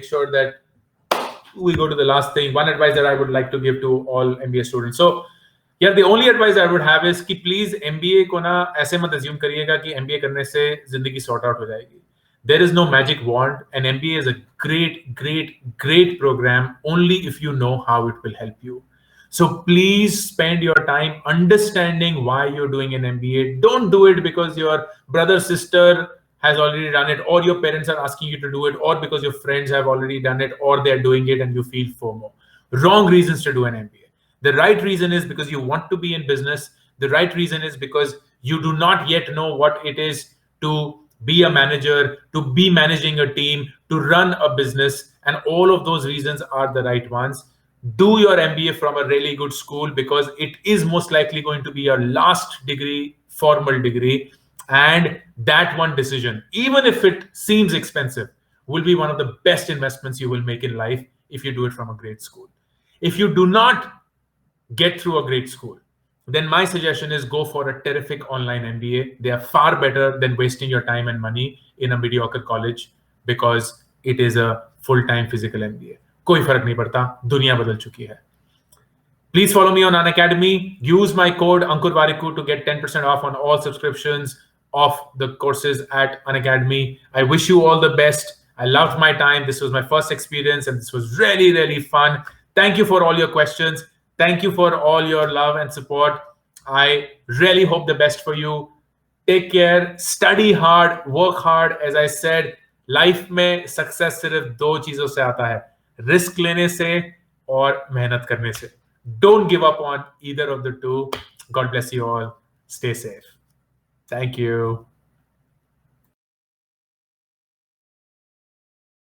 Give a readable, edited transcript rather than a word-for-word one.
sure that we go to the last thing. One advice that I would like to give to all MBA students. So yeah, the only advice I would have is कि please MBA को ना ऐसे मत assume करिएगा कि MBA करने से जिंदगी sort out हो जाएगी. There is no magic wand, and MBA is a great program only if you know how it will help you. So please spend your time understanding why you're doing an MBA. Don't do it because your brother, sister has already done it, or your parents are asking you to do it, or because your friends have already done it, or they're doing it and you feel FOMO. Wrong reasons to do an MBA. The right reason is because you want to be in business. The right reason is because you do not yet know what it is to be a manager, to be managing a team, to run a business, and all of those reasons are the right ones. Do your MBA from a really good school because it is most likely going to be your last degree, formal degree, and that one decision, even if it seems expensive, will be one of the best investments you will make in life if you do it from a great school. If you do not get through a great school, then my suggestion is go for a terrific online MBA. They are far better than wasting your time and money in a mediocre college because it is a full-time physical MBA. कोई फर्क नहीं पड़ता, दुनिया बदल चुकी है. Please follow me on Unacademy. Use my code Ankur Warikoo to get 10% off on all subscriptions of the courses at Unacademy. I wish you all the best. I loved my time. This was my first experience and this was really fun. Thank you for all your questions. Thank you for all your love and support. I really hope the best for you. Take care, study hard, work hard. As I said, life में success सिर्फ दो चीजों से आता है, risk लेने से और मेहनत करने से. Don't give up on either of the two. God bless you all. Stay safe. Thank you.